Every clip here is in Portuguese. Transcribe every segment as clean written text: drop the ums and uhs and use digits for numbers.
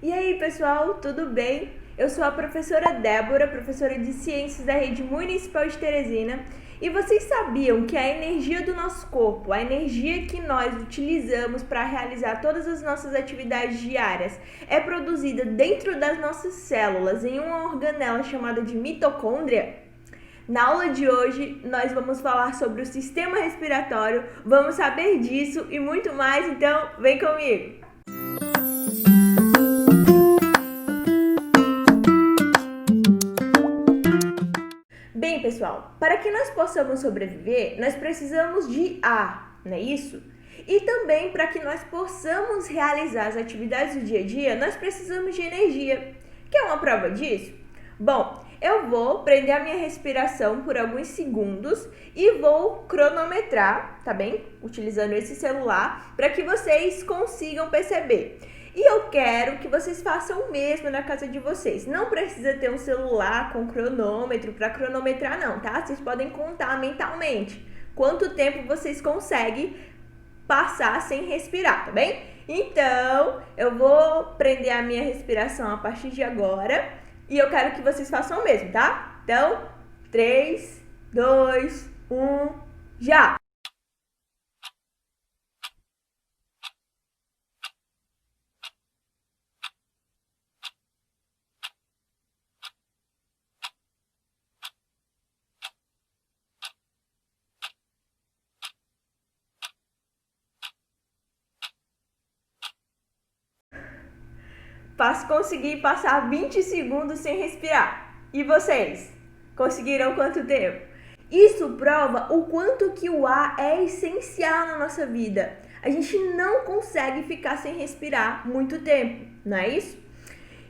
E aí, pessoal, tudo bem? Eu sou a professora Débora, professora de Ciências da Rede Municipal de Teresina. E vocês sabiam que a energia do nosso corpo, a energia que nós utilizamos para realizar todas as nossas atividades diárias, é produzida dentro das nossas células, em uma organela chamada de mitocôndria? Na aula de hoje, nós vamos falar sobre o sistema respiratório, vamos saber disso e muito mais, então vem comigo! Bem, pessoal, para que nós possamos sobreviver, nós precisamos de ar, não é isso? E também para que nós possamos realizar as atividades do dia a dia, nós precisamos de energia. Quer uma prova disso? Bom, eu vou prender a minha respiração por alguns segundos e vou cronometrar, tá bem? Utilizando esse celular para que vocês consigam perceber. E eu quero que vocês façam o mesmo na casa de vocês. Não precisa ter um celular com cronômetro para cronometrar não, tá? Vocês podem contar mentalmente quanto tempo vocês conseguem passar sem respirar, tá bem? Então, eu vou prender a minha respiração a partir de agora e eu quero que vocês façam o mesmo, tá? Então, 3, 2, 1, já! Consegui passar 20 segundos sem respirar. E vocês? Conseguiram quanto tempo? Isso prova o quanto que o ar é essencial na nossa vida. A gente não consegue ficar sem respirar muito tempo, não é isso?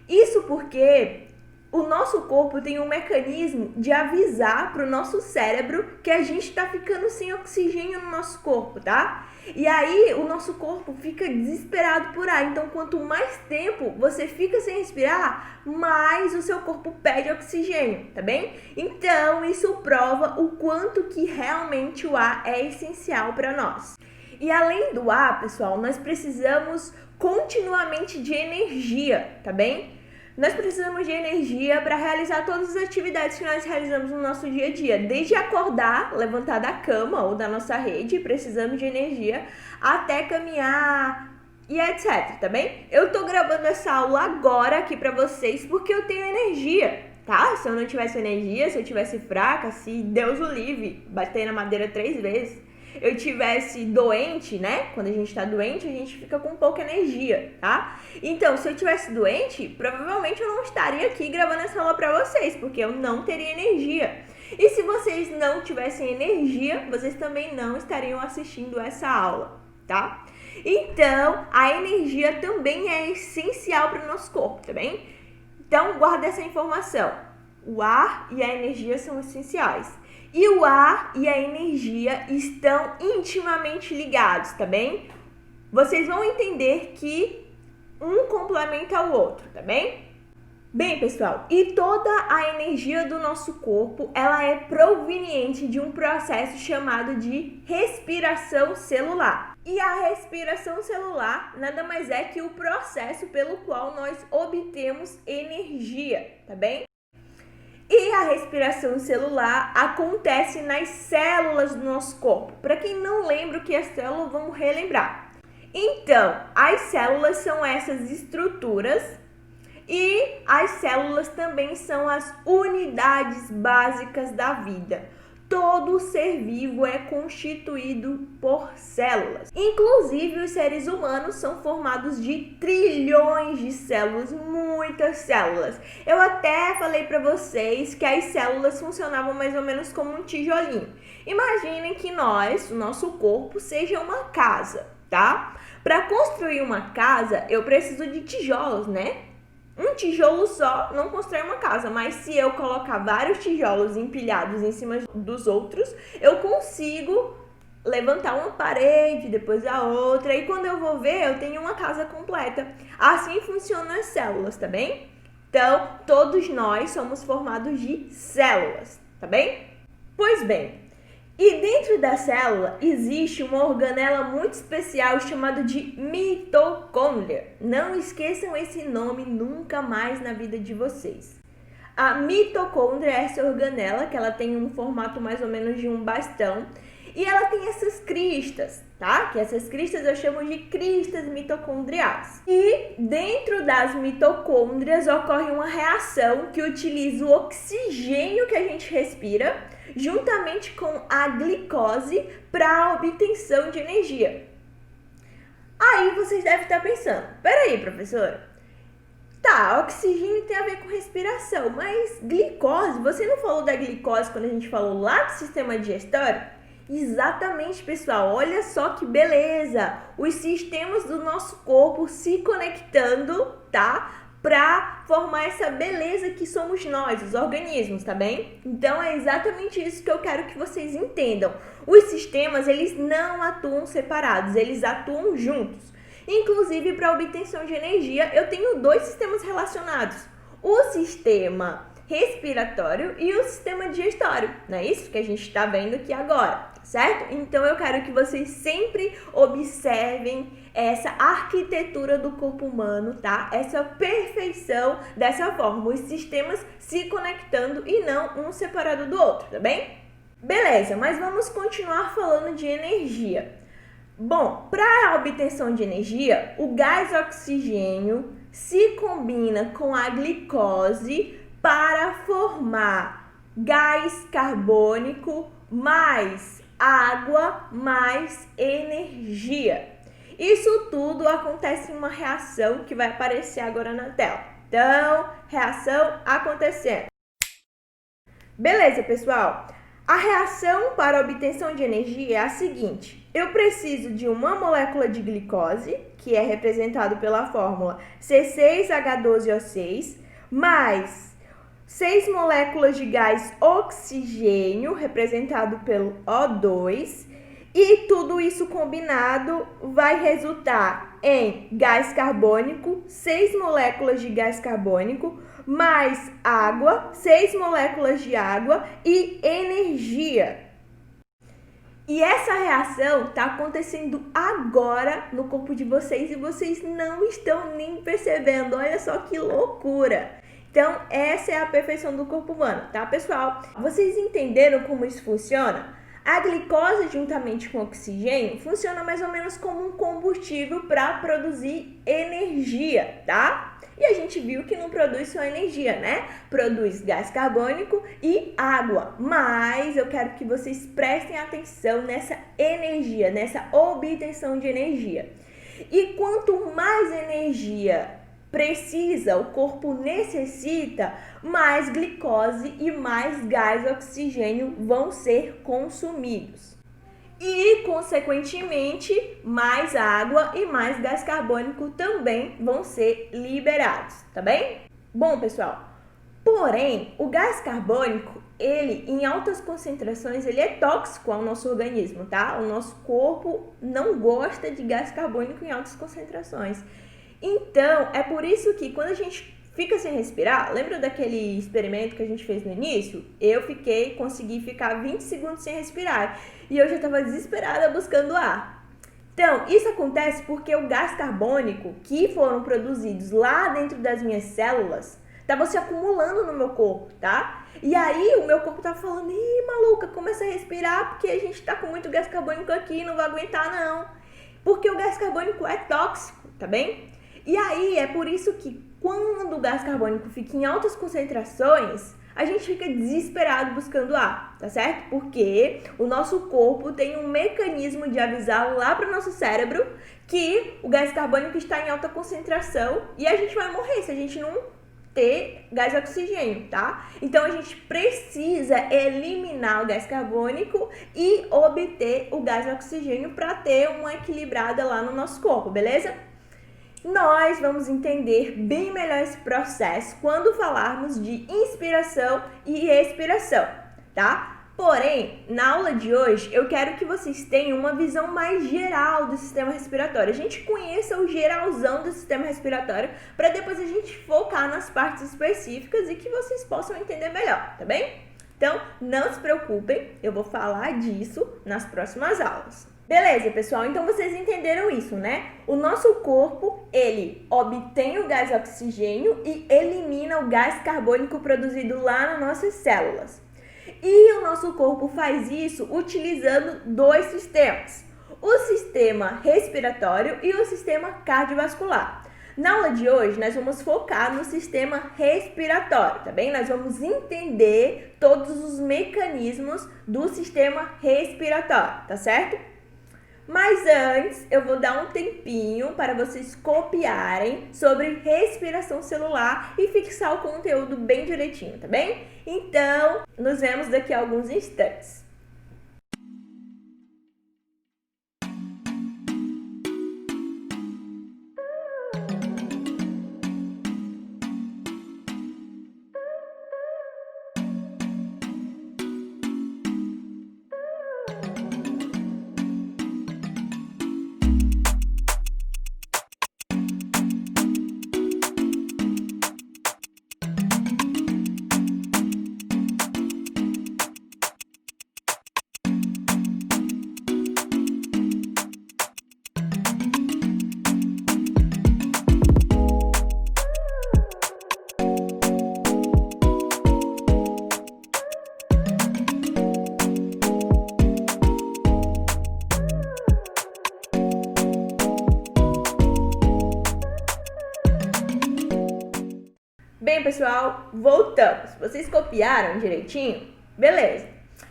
Isso porque o nosso corpo tem um mecanismo de avisar para o nosso cérebro que a gente está ficando sem oxigênio no nosso corpo, tá? E aí o nosso corpo fica desesperado por ar. Então, quanto mais tempo você fica sem respirar, mais o seu corpo pede oxigênio, tá bem? Então, isso prova o quanto que realmente o ar é essencial para nós. E além do ar, pessoal, nós precisamos continuamente de energia, tá bem? Nós precisamos de energia para realizar todas as atividades que nós realizamos no nosso dia a dia. Desde acordar, levantar da cama ou da nossa rede, precisamos de energia, até caminhar e etc, tá bem? Eu tô gravando essa aula agora aqui para vocês porque eu tenho energia, tá? Se eu não tivesse energia, se eu tivesse fraca, se Deus o livre, bater na madeira 3 vezes, eu tivesse doente, né? Quando a gente tá doente, a gente fica com pouca energia, tá? Então, se eu tivesse doente, provavelmente eu não estaria aqui gravando essa aula pra vocês, porque eu não teria energia. E se vocês não tivessem energia, vocês também não estariam assistindo essa aula, tá? Então, a energia também é essencial para o nosso corpo, tá bem? Então, guarda essa informação. O ar e a energia são essenciais. E o ar e a energia estão intimamente ligados, tá bem? Vocês vão entender que um complementa o outro, tá bem? Bem, pessoal, e toda a energia do nosso corpo, ela é proveniente de um processo chamado de respiração celular. E a respiração celular nada mais é que o processo pelo qual nós obtemos energia, tá bem? E a respiração celular acontece nas células do nosso corpo. Para quem não lembra o que é célula, vamos relembrar. Então, as células são essas estruturas e as células também são as unidades básicas da vida. Todo ser vivo é constituído por células. Inclusive, os seres humanos são formados de trilhões de células, muitas células. Eu até falei para vocês que as células funcionavam mais ou menos como um tijolinho. Imaginem que o nosso corpo, seja uma casa, tá? Para construir uma casa, eu preciso de tijolos, né? Um tijolo só não constrói uma casa, mas se eu colocar vários tijolos empilhados em cima dos outros, eu consigo levantar uma parede, depois a outra, e quando eu vou ver, eu tenho uma casa completa. Assim funcionam as células, tá bem? Então, todos nós somos formados de células, tá bem? Pois bem, E dentro da célula existe uma organela muito especial chamada de mitocôndria. Não esqueçam esse nome nunca mais na vida de vocês. A mitocôndria é essa organela que ela tem um formato mais ou menos de um bastão e ela tem essas cristas, tá? Que essas cristas eu chamo de cristas mitocondriais. E dentro das mitocôndrias ocorre uma reação que utiliza o oxigênio que a gente respira juntamente com a glicose para a obtenção de energia. Aí vocês devem estar pensando, peraí, professora, tá, oxigênio tem a ver com respiração, mas glicose, você não falou da glicose quando a gente falou lá do sistema digestório? Exatamente, pessoal, olha só que beleza! Os sistemas do nosso corpo se conectando, tá? Para formar essa beleza que somos nós, os organismos, tá bem? Então é exatamente isso que eu quero que vocês entendam. Os sistemas, eles não atuam separados, eles atuam juntos. Inclusive, para a obtenção de energia, eu tenho dois sistemas relacionados. O sistema respiratório e o sistema digestório. Não é isso que a gente está vendo aqui agora, certo? Então, eu quero que vocês sempre observem essa arquitetura do corpo humano, tá? Essa perfeição dessa forma, os sistemas se conectando e não um separado do outro, tá bem? Beleza, mas vamos continuar falando de energia. Bom, para a obtenção de energia, o gás oxigênio se combina com a glicose para formar gás carbônico mais água mais energia. Isso tudo acontece em uma reação que vai aparecer agora na tela. Então, reação acontecendo. Beleza, pessoal? A reação para a obtenção de energia é a seguinte. Eu preciso de uma molécula de glicose, que é representado pela fórmula C6H12O6, mais 6 moléculas de gás oxigênio, representado pelo O2, e tudo isso combinado vai resultar em gás carbônico, 6 moléculas de gás carbônico, mais água, 6 moléculas de água e energia. E essa reação está acontecendo agora no corpo de vocês e vocês não estão nem percebendo. Olha só que loucura! Então, essa é a perfeição do corpo humano, tá, pessoal? Vocês entenderam como isso funciona? A glicose, juntamente com o oxigênio, funciona mais ou menos como um combustível para produzir energia, tá? E a gente viu que não produz só energia, né? Produz gás carbônico e água. Mas eu quero que vocês prestem atenção nessa energia, nessa obtenção de energia. E quanto mais energia precisa, o corpo necessita, mais glicose e mais gás oxigênio vão ser consumidos. E, consequentemente, mais água e mais gás carbônico também vão ser liberados, tá bem? Bom, pessoal, porém, o gás carbônico, ele, em altas concentrações, ele é tóxico ao nosso organismo, tá? O nosso corpo não gosta de gás carbônico em altas concentrações. Então, é por isso que quando a gente fica sem respirar, lembra daquele experimento que a gente fez no início? Eu consegui ficar 20 segundos sem respirar e eu já estava desesperada buscando ar. Então, isso acontece porque o gás carbônico que foram produzidos lá dentro das minhas células estavam se acumulando no meu corpo, tá? E aí o meu corpo tava falando, ih, maluca, começa a respirar porque a gente tá com muito gás carbônico aqui, não vai aguentar não. Porque o gás carbônico é tóxico, tá bem? E aí, é por isso que quando o gás carbônico fica em altas concentrações, a gente fica desesperado buscando ar, tá certo? Porque o nosso corpo tem um mecanismo de avisar lá para o nosso cérebro que o gás carbônico está em alta concentração e a gente vai morrer se a gente não ter gás oxigênio, tá? Então, a gente precisa eliminar o gás carbônico e obter o gás oxigênio para ter uma equilibrada lá no nosso corpo, beleza? Nós vamos entender bem melhor esse processo quando falarmos de inspiração e expiração, tá? Porém, na aula de hoje, eu quero que vocês tenham uma visão mais geral do sistema respiratório. A gente conheça o geralzão do sistema respiratório para depois a gente focar nas partes específicas e que vocês possam entender melhor, tá bem? Então, não se preocupem, eu vou falar disso nas próximas aulas. Beleza, pessoal? Então vocês entenderam isso, né? O nosso corpo, ele obtém o gás oxigênio e elimina o gás carbônico produzido lá nas nossas células. E o nosso corpo faz isso utilizando dois sistemas: o sistema respiratório e o sistema cardiovascular. Na aula de hoje, nós vamos focar no sistema respiratório, tá bem? Nós vamos entender todos os mecanismos do sistema respiratório, tá certo? Mas antes, eu vou dar um tempinho para vocês copiarem sobre respiração celular e fixar o conteúdo bem direitinho, tá bem? Então, nos vemos daqui a alguns instantes. Bem, pessoal, voltamos. Vocês copiaram direitinho? Beleza.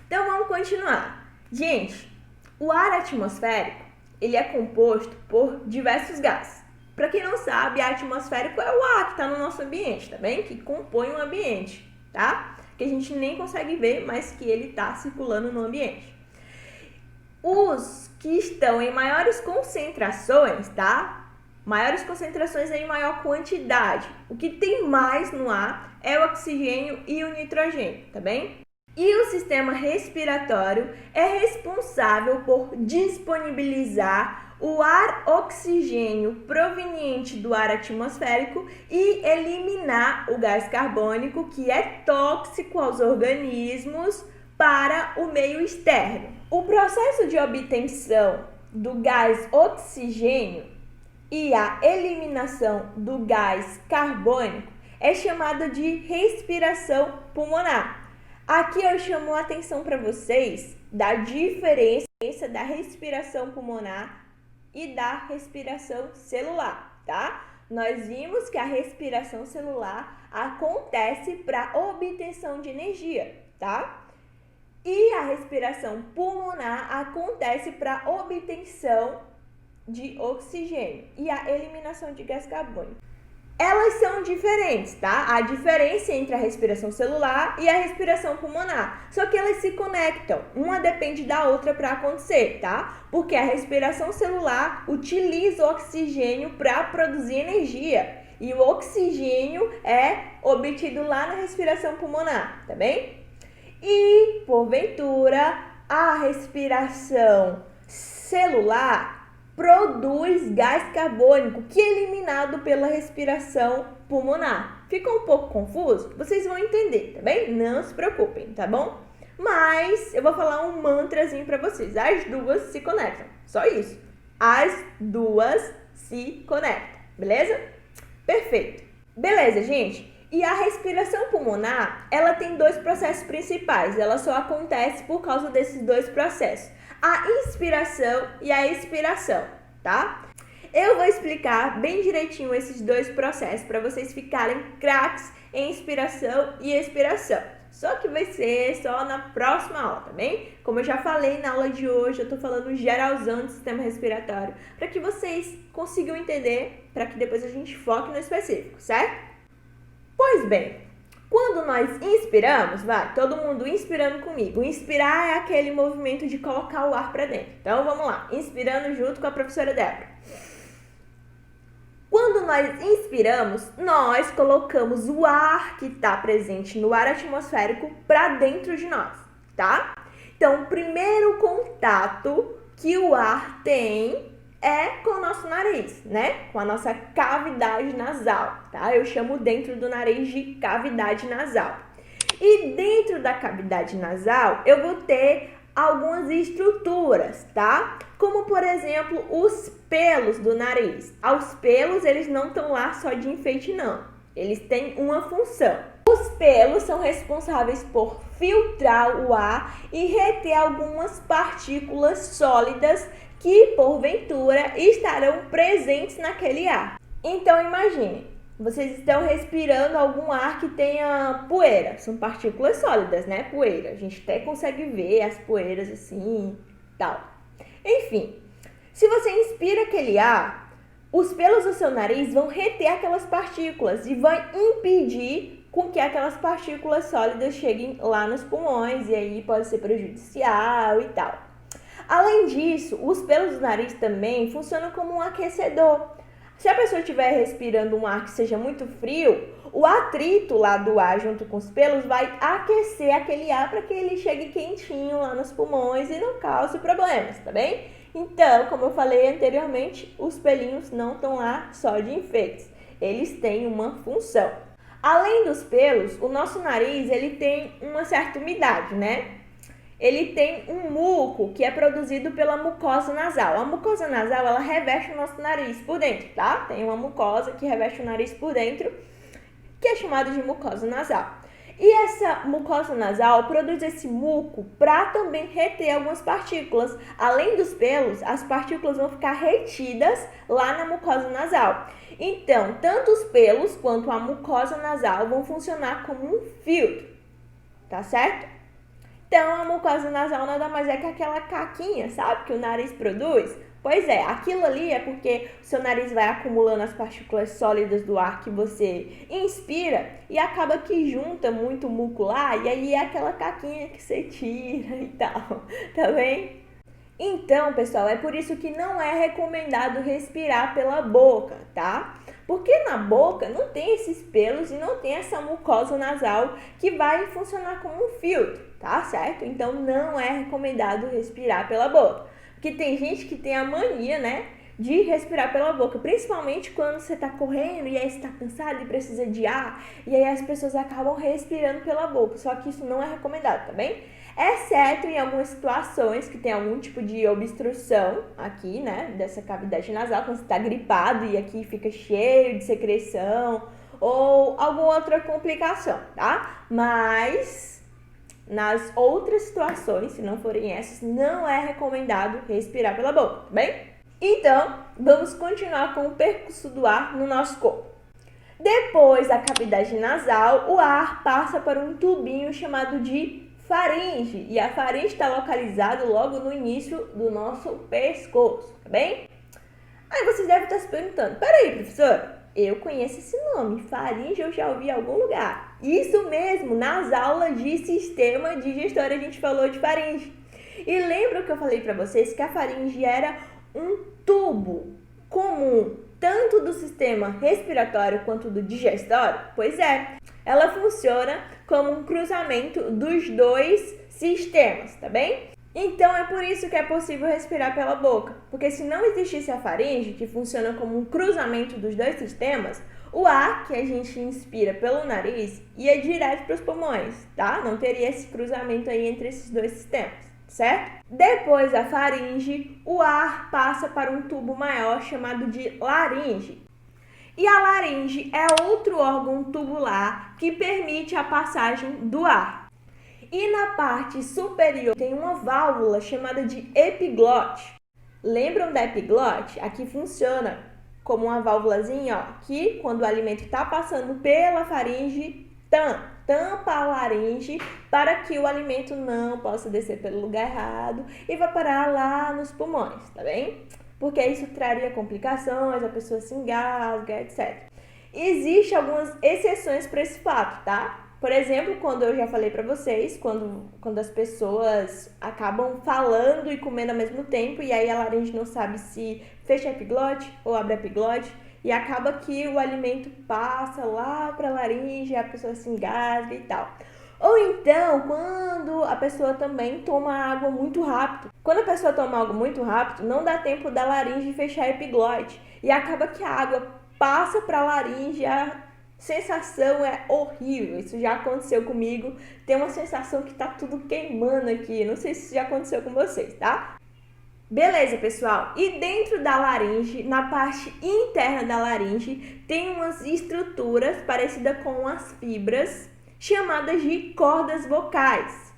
Então, vamos continuar. Gente, o ar atmosférico, ele é composto por diversos gases. Para quem não sabe, ar atmosférico é o ar que está no nosso ambiente, tá bem? Que compõe o ambiente, tá? Que a gente nem consegue ver, mas que ele está circulando no ambiente. Os que estão em maiores concentrações, tá? Maiores concentrações em maior quantidade. O que tem mais no ar é o oxigênio e o nitrogênio, tá bem? E o sistema respiratório é responsável por disponibilizar o ar oxigênio proveniente do ar atmosférico e eliminar o gás carbônico, que é tóxico aos organismos, para o meio externo. O processo de obtenção do gás oxigênio e a eliminação do gás carbônico é chamada de respiração pulmonar. Aqui eu chamo a atenção para vocês da diferença da respiração pulmonar e da respiração celular, tá? Nós vimos que a respiração celular acontece para obtenção de energia, tá? E a respiração pulmonar acontece para obtenção de oxigênio e a eliminação de gás carbônico. Elas são diferentes, tá? Há diferença entre a respiração celular e a respiração pulmonar. Só que elas se conectam, uma depende da outra para acontecer, tá? Porque a respiração celular utiliza o oxigênio para produzir energia e o oxigênio é obtido lá na respiração pulmonar, tá bem? E, porventura, a respiração celular produz gás carbônico, que é eliminado pela respiração pulmonar. Ficou um pouco confuso? Vocês vão entender, tá bem? Não se preocupem, tá bom? Mas eu vou falar um mantrazinho para vocês. As duas se conectam. Só isso. As duas se conectam. Beleza? Perfeito. Beleza, gente? E a respiração pulmonar, ela tem dois processos principais. Ela só acontece por causa desses dois processos: a inspiração e a expiração, tá? Eu vou explicar bem direitinho esses dois processos para vocês ficarem craques em inspiração e expiração. Só que vai ser só na próxima aula, tá bem? Como eu já falei na aula de hoje, eu tô falando geralzão do sistema respiratório, para que vocês consigam entender, para que depois a gente foque no específico, certo? Pois bem, quando nós inspiramos, vai, todo mundo inspirando comigo. Inspirar é aquele movimento de colocar o ar para dentro. Então, vamos lá, inspirando junto com a professora Débora. Quando nós inspiramos, nós colocamos o ar que está presente no ar atmosférico para dentro de nós, tá? Então, o primeiro contato que o ar tem é com o nosso nariz, né? Com a nossa cavidade nasal, tá? Eu chamo dentro do nariz de cavidade nasal. E dentro da cavidade nasal, eu vou ter algumas estruturas, tá? Como, por exemplo, os pelos do nariz. Os pelos, eles não estão lá só de enfeite, não. Eles têm uma função. Os pelos são responsáveis por filtrar o ar e reter algumas partículas sólidas que, porventura, estarão presentes naquele ar. Então, imagine, vocês estão respirando algum ar que tenha poeira. São partículas sólidas, né? Poeira. A gente até consegue ver as poeiras assim, tal. Enfim, se você inspira aquele ar, os pelos do seu nariz vão reter aquelas partículas e vão impedir com que aquelas partículas sólidas cheguem lá nos pulmões e aí pode ser prejudicial e tal. Além disso, os pelos do nariz também funcionam como um aquecedor. Se a pessoa estiver respirando um ar que seja muito frio, o atrito lá do ar junto com os pelos vai aquecer aquele ar para que ele chegue quentinho lá nos pulmões e não cause problemas, tá bem? Então, como eu falei anteriormente, os pelinhos não estão lá só de enfeites, eles têm uma função. Além dos pelos, o nosso nariz ele tem uma certa umidade, né? Ele tem um muco que é produzido pela mucosa nasal. A mucosa nasal, ela reveste o nosso nariz por dentro, tá? Tem uma mucosa que reveste o nariz por dentro, que é chamada de mucosa nasal. E essa mucosa nasal produz esse muco para também reter algumas partículas. Além dos pelos, as partículas vão ficar retidas lá na mucosa nasal. Então, tanto os pelos quanto a mucosa nasal vão funcionar como um filtro, tá certo? Então, a mucosa nasal nada mais é que aquela caquinha, sabe, que o nariz produz? Pois é, aquilo ali é porque o seu nariz vai acumulando as partículas sólidas do ar que você inspira e acaba que junta muito muco lá e aí é aquela caquinha que você tira e tal, tá bem? Então, pessoal, é por isso que não é recomendado respirar pela boca, tá? Porque na boca não tem esses pelos e não tem essa mucosa nasal que vai funcionar como um filtro, tá certo? Então não é recomendado respirar pela boca. Porque tem gente que tem a mania, né, de respirar pela boca, principalmente quando você tá correndo e aí você tá cansado e precisa de ar, e aí as pessoas acabam respirando pela boca. Só que isso não é recomendado, tá bem? Exceto em algumas situações que tem algum tipo de obstrução aqui, né, dessa cavidade nasal, quando você tá gripado e aqui fica cheio de secreção ou alguma outra complicação, tá? Mas nas outras situações, se não forem essas, não é recomendado respirar pela boca, tá bem? Então, vamos continuar com o percurso do ar no nosso corpo. Depois da cavidade nasal, o ar passa por um tubinho chamado de faringe, e a faringe está localizada logo no início do nosso pescoço, tá bem? Aí vocês devem estar se perguntando, peraí, professora, eu conheço esse nome, faringe eu já ouvi em algum lugar. Isso mesmo, nas aulas de sistema digestório a gente falou de faringe. E lembra que eu falei para vocês que a faringe era um tubo comum, tanto do sistema respiratório quanto do digestório? Pois é, ela funciona como um cruzamento dos dois sistemas, tá bem? Então é por isso que é possível respirar pela boca, porque se não existisse a faringe, que funciona como um cruzamento dos dois sistemas, o ar que a gente inspira pelo nariz ia direto para os pulmões, tá? Não teria esse cruzamento aí entre esses dois sistemas, certo? Depois da faringe, o ar passa para um tubo maior chamado de laringe. E a laringe é outro órgão tubular que permite a passagem do ar. E na parte superior tem uma válvula chamada de epiglote. Lembram da epiglote? Aqui funciona como uma válvulazinha, ó, que quando o alimento está passando pela faringe, tampa a laringe para que o alimento não possa descer pelo lugar errado e vá parar lá nos pulmões, tá bem? Porque isso traria complicações, a pessoa se engasga, etc. Existem algumas exceções para esse fato, tá? Por exemplo, quando eu já falei para vocês, quando as pessoas acabam falando e comendo ao mesmo tempo, e aí a laringe não sabe se fecha a epiglote ou abre a epiglote, e acaba que o alimento passa lá para a laringe, a pessoa se engasga e tal. Ou então, quando a pessoa também toma água muito rápido. Quando a pessoa toma água muito rápido, não dá tempo da laringe fechar a epiglote, e acaba que a água passa para a laringe sensação é horrível. Isso já aconteceu comigo. Tem uma sensação que tá tudo queimando aqui. Não sei se isso já aconteceu com vocês, tá? Beleza, pessoal. E dentro da laringe, na parte interna da laringe, tem umas estruturas parecidas com as fibras, chamadas de cordas vocais.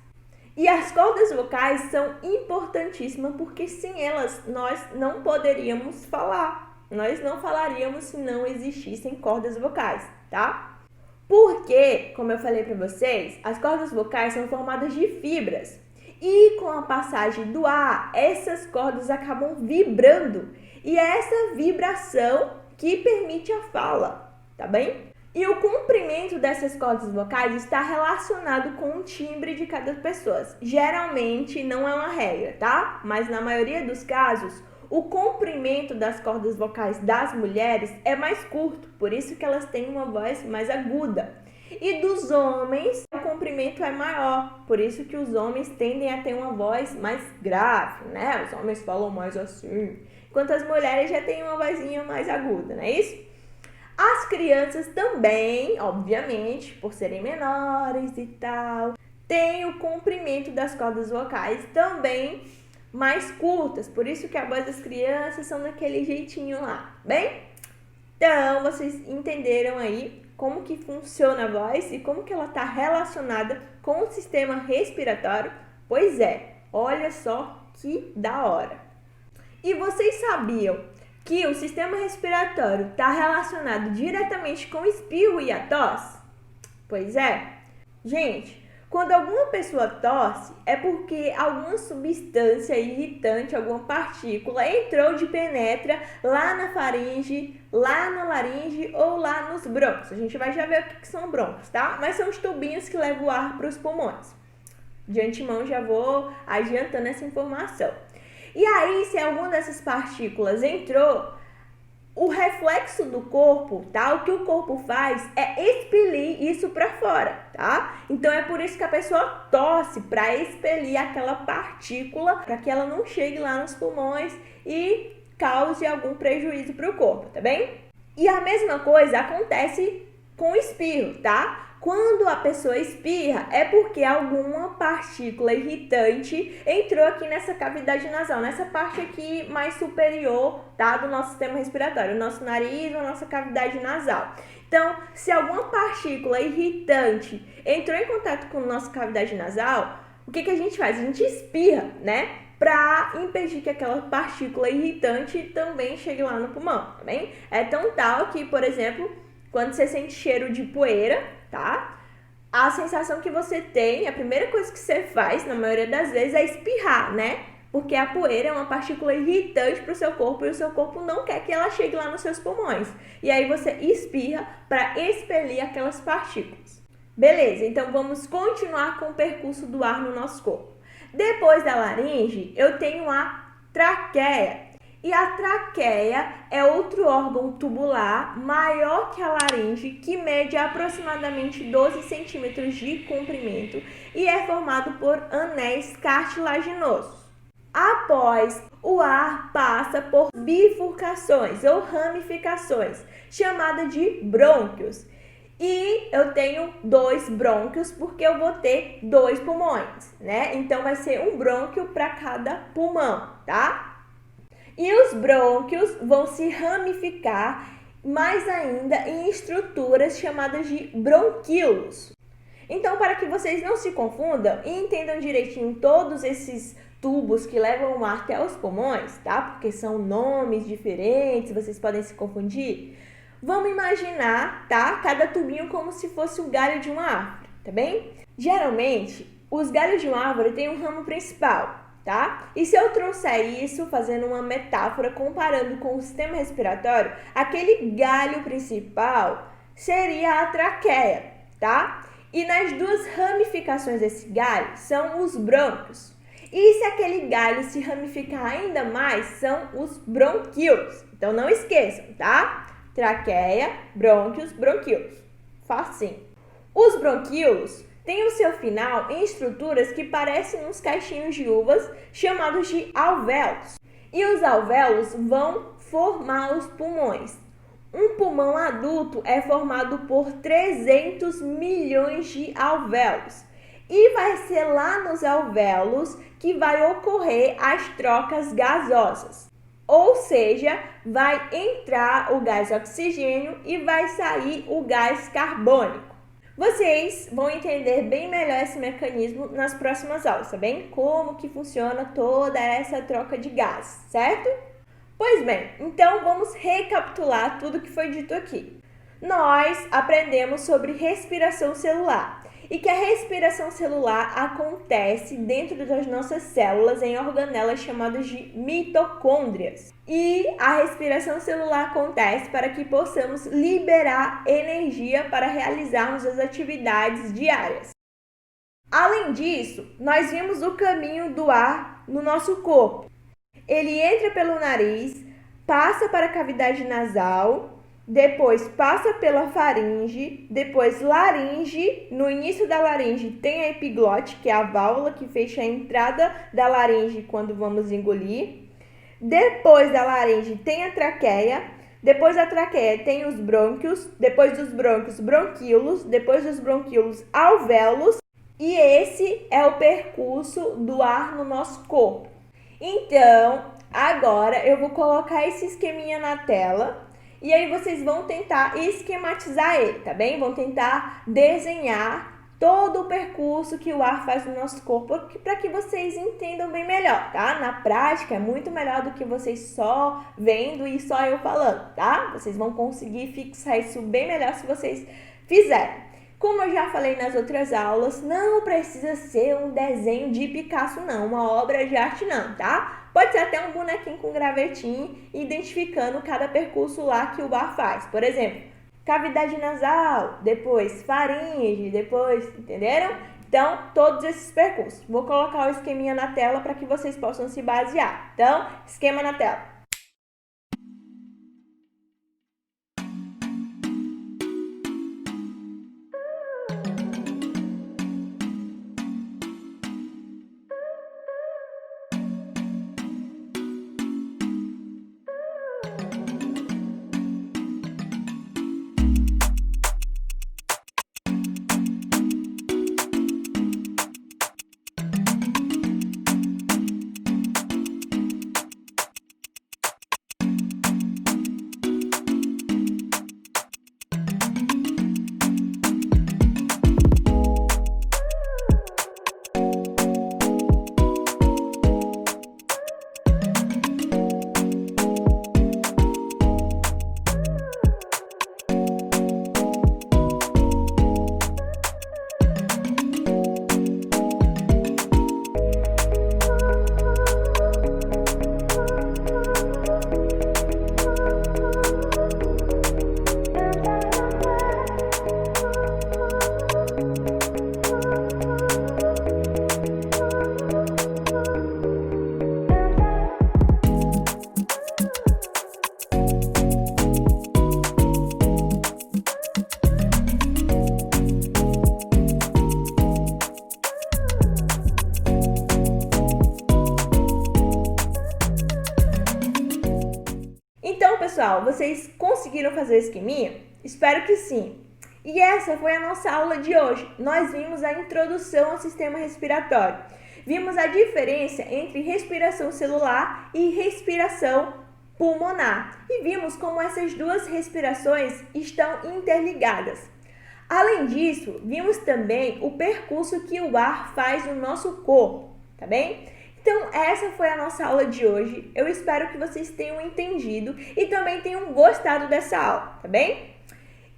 E as cordas vocais são importantíssimas porque sem elas nós não poderíamos falar. Nós não falaríamos se não existissem cordas vocais, tá? Porque, como eu falei para vocês, as cordas vocais são formadas de fibras. E com a passagem do ar, essas cordas acabam vibrando. E é essa vibração que permite a fala, tá bem? E o comprimento dessas cordas vocais está relacionado com o timbre de cada pessoa. Geralmente não é uma regra, tá? Mas na maioria dos casos, o comprimento das cordas vocais das mulheres é mais curto, por isso que elas têm uma voz mais aguda. E dos homens, o comprimento é maior, por isso que os homens tendem a ter uma voz mais grave, né? Os homens falam mais assim, enquanto as mulheres já têm uma vozinha mais aguda, não é isso? As crianças também, obviamente, por serem menores e tal, têm o comprimento das cordas vocais também mais curtas, por isso que a voz das crianças são daquele jeitinho lá, bem? Então, vocês entenderam aí como que funciona a voz e como que ela está relacionada com o sistema respiratório? Pois é, olha só que da hora! E vocês sabiam que o sistema respiratório está relacionado diretamente com o espirro e a tosse? Pois é, gente, quando alguma pessoa tosse, é porque alguma substância irritante, alguma partícula entrou de penetra lá na faringe, lá na laringe ou lá nos brônquios. A gente vai já ver o que são brônquios, tá? Mas são os tubinhos que levam o ar para os pulmões. De antemão já vou adiantando essa informação. E aí, se alguma dessas partículas entrou, o reflexo do corpo, tá? O que o corpo faz é expelir isso para fora, tá? Então é por isso que a pessoa tosse, para expelir aquela partícula, para que ela não chegue lá nos pulmões e cause algum prejuízo para o corpo, tá bem? E a mesma coisa acontece com o espirro, tá? Quando a pessoa espirra, é porque alguma partícula irritante entrou aqui nessa cavidade nasal, nessa parte aqui mais superior, tá, do nosso sistema respiratório, o nosso nariz ou a nossa cavidade nasal. Então, se alguma partícula irritante entrou em contato com a nossa cavidade nasal, o que a gente faz? A gente espirra, né? Para impedir que aquela partícula irritante também chegue lá no pulmão, tá bem? É tão tal que, por exemplo, quando você sente cheiro de poeira, tá? A sensação que você tem, a primeira coisa que você faz, na maioria das vezes, é espirrar, né? Porque a poeira é uma partícula irritante para o seu corpo e o seu corpo não quer que ela chegue lá nos seus pulmões. E aí você espirra para expelir aquelas partículas. Beleza, então vamos continuar com o percurso do ar no nosso corpo. Depois da laringe, eu tenho a traqueia. E a traqueia é outro órgão tubular maior que a laringe, que mede aproximadamente 12 centímetros de comprimento e é formado por anéis cartilaginosos. Após, o ar passa por bifurcações ou ramificações, chamadas de brônquios. E eu tenho 2 brônquios porque eu vou ter 2 pulmões, né? Então vai ser um brônquio para cada pulmão, tá? E os brônquios vão se ramificar mais ainda em estruturas chamadas de bronquíolos. Então, para que vocês não se confundam e entendam direitinho todos esses tubos que levam o ar até os pulmões, tá? Porque são nomes diferentes, vocês podem se confundir. Vamos imaginar, tá? Cada tubinho como se fosse o galho de uma árvore, tá bem? Geralmente, os galhos de uma árvore têm um ramo principal, tá? E se eu trouxer isso, fazendo uma metáfora, comparando com o sistema respiratório, aquele galho principal seria a traqueia, tá? E nas 2 ramificações desse galho são os brônquios. E se aquele galho se ramificar ainda mais, são os bronquíolos. Então não esqueçam, tá? Traqueia, brônquios, bronquíolos. Facinho. Os bronquíolos têm o seu final em estruturas que parecem uns caixinhos de uvas chamados de alvéolos. E os alvéolos vão formar os pulmões. Um pulmão adulto é formado por 300 milhões de alvéolos. E vai ser lá nos alvéolos que vai ocorrer as trocas gasosas. Ou seja, vai entrar o gás oxigênio e vai sair o gás carbônico. Vocês vão entender bem melhor esse mecanismo nas próximas aulas, tá bem? Como que funciona toda essa troca de gás, certo? Pois bem, então vamos recapitular tudo que foi dito aqui. Nós aprendemos sobre respiração celular e que a respiração celular acontece dentro das nossas células em organelas chamadas de mitocôndrias. E a respiração celular acontece para que possamos liberar energia para realizarmos as atividades diárias. Além disso, nós vimos o caminho do ar no nosso corpo. Ele entra pelo nariz, passa para a cavidade nasal, depois passa pela faringe, depois laringe. No início da laringe tem a epiglote, que é a válvula que fecha a entrada da laringe quando vamos engolir. Depois da laringe tem a traqueia, depois da traqueia tem os brônquios, depois dos brônquios, bronquíolos, depois dos bronquíolos, alvéolos. E esse é o percurso do ar no nosso corpo. Então, agora eu vou colocar esse esqueminha na tela. E aí vocês vão tentar esquematizar ele, tá bem? Vão tentar desenhar todo o percurso que o ar faz no nosso corpo para que vocês entendam bem melhor, tá? Na prática é muito melhor do que vocês só vendo e só eu falando, tá? Vocês vão conseguir fixar isso bem melhor se vocês fizerem. Como eu já falei nas outras aulas, não precisa ser um desenho de Picasso não, uma obra de arte não, tá? Pode ser até um bonequinho com gravetinho, identificando cada percurso lá que o ar faz. Por exemplo, cavidade nasal, depois faringe, depois, entenderam? Então, todos esses percursos. Vou colocar o esqueminha na tela para que vocês possam se basear. Então, esquema na tela. Então, pessoal, vocês conseguiram fazer o esqueminha? Espero que sim. E essa foi a nossa aula de hoje. Nós vimos a introdução ao sistema respiratório. Vimos a diferença entre respiração celular e respiração pulmonar. E vimos como essas duas respirações estão interligadas. Além disso, vimos também o percurso que o ar faz no nosso corpo, tá bem? Então, essa foi a nossa aula de hoje. Eu espero que vocês tenham entendido e também tenham gostado dessa aula, tá bem?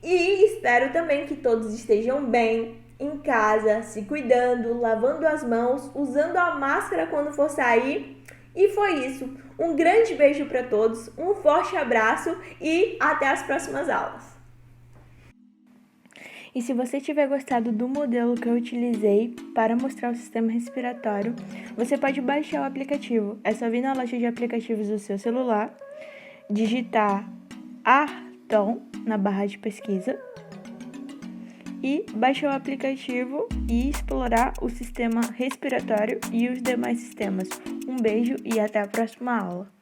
E espero também que todos estejam bem, em casa, se cuidando, lavando as mãos, usando a máscara quando for sair. E foi isso. Um grande beijo para todos, um forte abraço e até as próximas aulas. E se você tiver gostado do modelo que eu utilizei para mostrar o sistema respiratório, você pode baixar o aplicativo. É só vir na loja de aplicativos do seu celular, digitar Arton na barra de pesquisa e baixar o aplicativo e explorar o sistema respiratório e os demais sistemas. Um beijo e até a próxima aula.